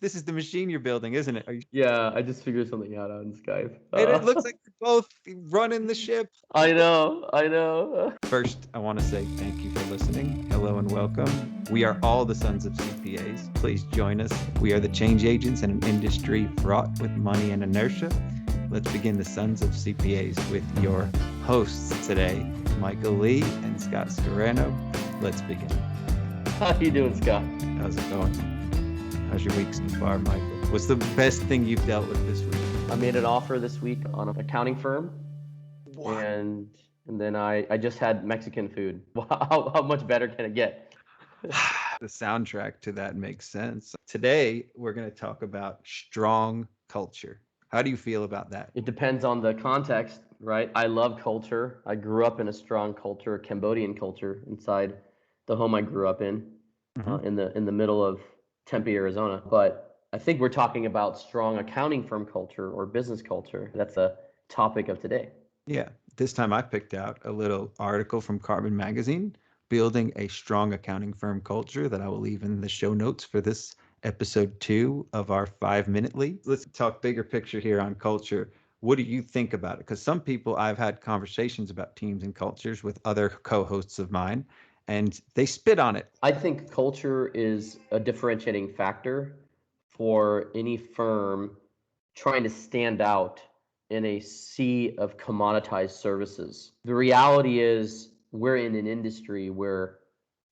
this is the machine you're building, isn't it? Yeah, I just figured something out on Skype. And it looks like you're both running the ship. I know, I know. First, I want to say thank you for listening. Hello and welcome. We are all the sons of CPAs. Please join us. We are the change agents in an industry fraught with money and inertia. Let's begin the Sons of CPAs with your hosts today, Michael Lee and Scott Scarano. Let's begin. How you doing, Scott? How's it going? How's your week so far, Michael? What's the best thing you've dealt with this week? I made an offer this week on an accounting firm. What? And then I just had Mexican food. How much better can it get? The soundtrack to that makes sense. Today, we're going to talk about strong culture. How do you feel about that? It depends on the context, right? I love culture. I grew up in a strong culture, Cambodian culture, inside the home I grew up in the middle of Tempe, Arizona. But I think we're talking about strong accounting firm culture or business culture. That's the topic of today. Yeah. This time I picked out a little article from Carbon Magazine, Building a Strong Accounting Firm Culture, that I will leave in the show notes for this episode 2 of our 5-minute lead. Let's talk bigger picture here on culture. What do you think about it? Because some people, I've had conversations about teams and cultures with other co-hosts of mine, and they spit on it. I think culture is a differentiating factor for any firm trying to stand out in a sea of commoditized services. The reality is we're in an industry where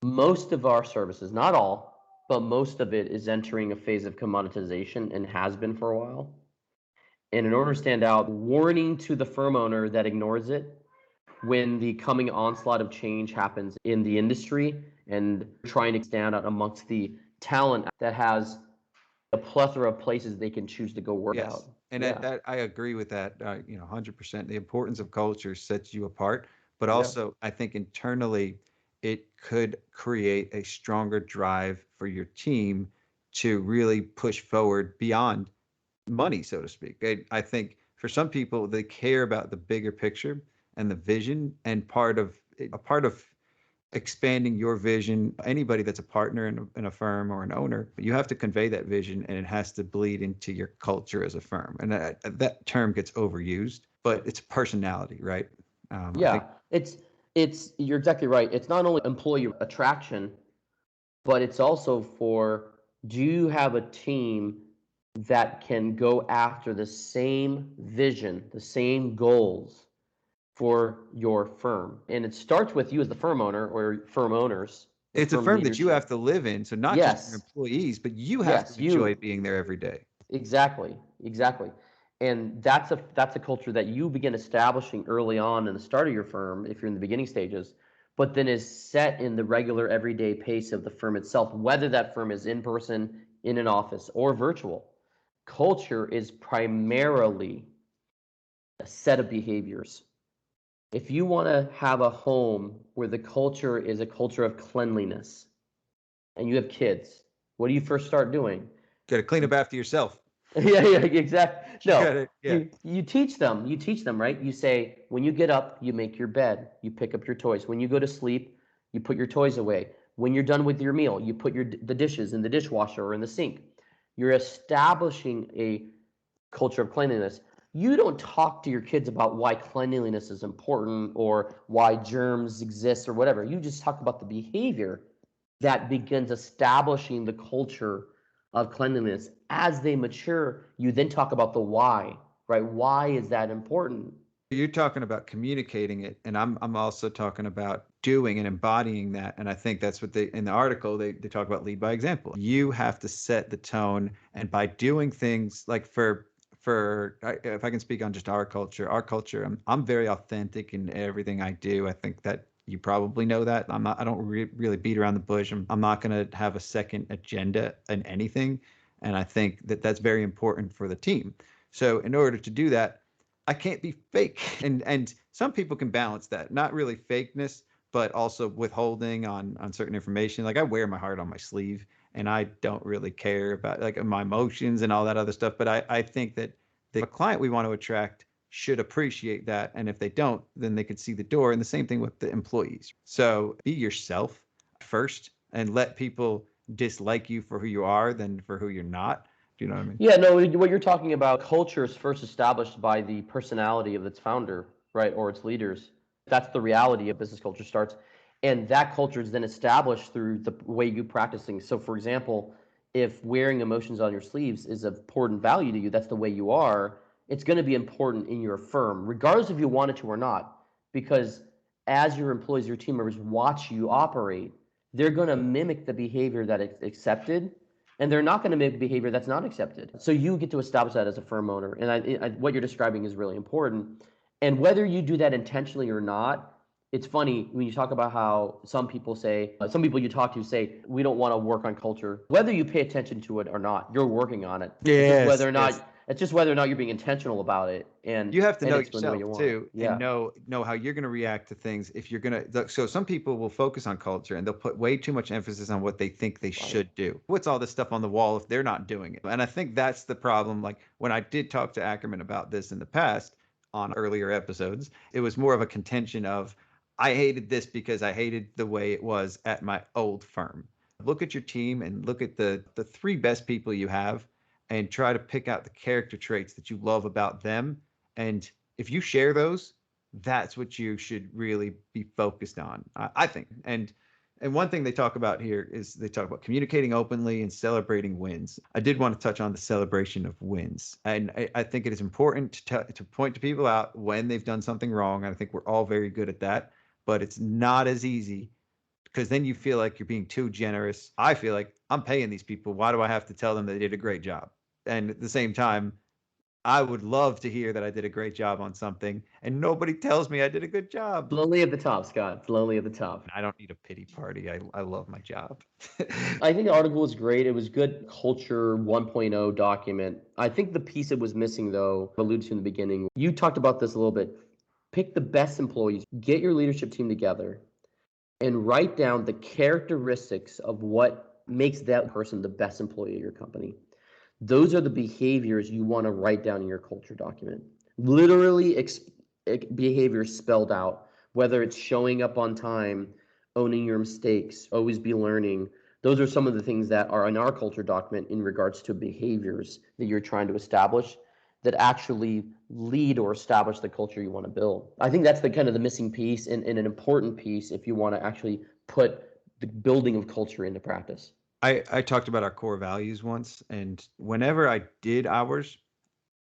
most of our services, not all, but most of it is entering a phase of commoditization and has been for a while. And in order to stand out, warning to the firm owner that ignores it when the coming onslaught of change happens in the industry and trying to stand out amongst the talent that has a plethora of places they can choose to go work out. And that I agree with that, 100%. The importance of culture sets you apart, but also I think internally it could create a stronger drive for your team to really push forward beyond money, so to speak. I think for some people, they care about the bigger picture and the vision, and a part of expanding your vision. Anybody that's a partner in a firm or an owner, you have to convey that vision, and it has to bleed into your culture as a firm. And that term gets overused, but it's personality, right? It's you're exactly right. It's not only employee attraction, but it's also for, do you have a team that can go after the same vision, the same goals for your firm? And it starts with you as the firm owner or firm owners. It's a firm that you have to live in. So not just your employees, but you have to enjoy being there every day. Exactly. And that's a culture that you begin establishing early on in the start of your firm, if you're in the beginning stages, but then is set in the regular everyday pace of the firm itself, whether that firm is in person, in an office, or virtual. Culture is primarily a set of behaviors. If you want to have a home where the culture is a culture of cleanliness and you have kids, what do you first start doing? Got to clean up after yourself. Yeah, exactly. No, you teach them, right? You say, when you get up, you make your bed, you pick up your toys. When you go to sleep, you put your toys away. When you're done with your meal, you put the dishes in the dishwasher or in the sink. You're establishing a culture of cleanliness. You don't talk to your kids about why cleanliness is important or why germs exist or whatever. You just talk about the behavior that begins establishing the culture of cleanliness. As they mature, you then talk about the why, right? Why is that important? You're talking about communicating it, and I'm also talking about doing and embodying that. And I think that's what in the article they talk about, lead by example. You have to set the tone, and by doing things like if I can speak on just our culture, I'm very authentic in everything I do. I think that you probably know that. I don't really beat around the bush. I'm not going to have a second agenda in anything. And I think that that's very important for the team. So in order to do that, I can't be fake. And some people can balance that, not really fakeness, but also withholding on certain information. Like I wear my heart on my sleeve, and I don't really care about like my emotions and all that other stuff. But I think that the client we want to attract should appreciate that. And if they don't, then they could see the door. And the same thing with the employees. So be yourself first and let people dislike you for who you are than for who you're not. Do you know what I mean? Yeah, no, what you're talking about, culture is first established by the personality of its founder, right, or its leaders. That's the reality of business culture starts. And that culture is then established through the way you practice things. So, for example, if wearing emotions on your sleeves is of important value to you, that's the way you are, it's going to be important in your firm, regardless if you want it to or not. Because as your employees, your team members watch you operate, they're going to mimic the behavior that is accepted, and they're not going to make behavior that's not accepted. So you get to establish that as a firm owner, and what you're describing is really important. And whether you do that intentionally or not, it's funny when you talk about how some people say, some people you talk to say, we don't want to work on culture. Whether you pay attention to it or not, you're working on it. It's just Yes, whether or yes. not it's just whether or not you're being intentional about it, and You have to know it's going the way you yourself want. too, and Yeah. know how you're going to react to things. If you're going to, so some people will focus on culture and they'll put way too much emphasis on what they think they Right. should do. What's all this stuff on the wall if they're not doing it? And I think that's the problem. Like when I did talk to Ackerman about this in the past on earlier episodes, it was more of a contention of I hated this because I hated the way it was at my old firm. Look at your team and look at the three best people you have and try to pick out the character traits that you love about them. And if you share those, that's what you should really be focused on, I think. And one thing they talk about here is they talk about communicating openly and celebrating wins. I did want to touch on the celebration of wins. And I think it is important to point to people out when they've done something wrong. And I think we're all very good at that, but it's not as easy because then you feel like you're being too generous. I feel like I'm paying these people. Why do I have to tell them they did a great job? And at the same time, I would love to hear that I did a great job on something and nobody tells me I did a good job. It's lonely at the top, Scott. It's lonely at the top. I don't need a pity party. I love my job. I think the article was great. It was good culture 1.0 document. I think the piece it was missing, though, alluded to in the beginning, you talked about this a little bit. Pick the best employees, get your leadership team together, and write down the characteristics of what makes that person the best employee of your company. Those are the behaviors you want to write down in your culture document. Literally, behaviors spelled out, whether it's showing up on time, owning your mistakes, always be learning. Those are some of the things that are in our culture document in regards to behaviors that you're trying to establish that actually lead or establish the culture you want to build. I think that's the kind of the missing piece and an important piece if you want to actually put the building of culture into practice. I talked about our core values once, and whenever I did ours,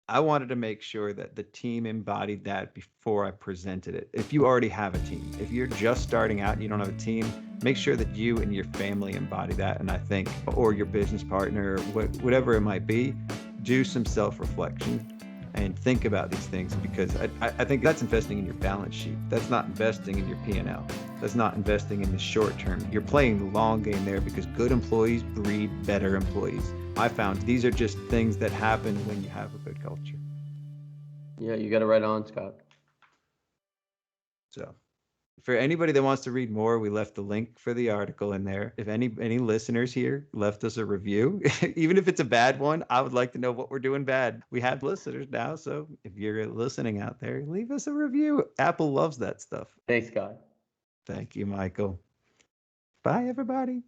I wanted to make sure that the team embodied that before I presented it. If you already have a team, if you're just starting out and you don't have a team, make sure that you and your family embody that. And I think, or your business partner, whatever it might be, do some self reflection and think about these things because I think that's investing in your balance sheet. That's not investing in your P&L. That's not investing in the short term. You're playing the long game there because good employees breed better employees. I found these are just things that happen when you have a good culture. Yeah, you got it right on, Scott. So for anybody that wants to read more, we left the link for the article in there. If any listeners here left us a review, even if it's a bad one, I would like to know what we're doing bad. We have listeners now, so if you're listening out there, leave us a review. Apple loves that stuff. Thanks, Scott. Thank you, Michael. Bye, everybody.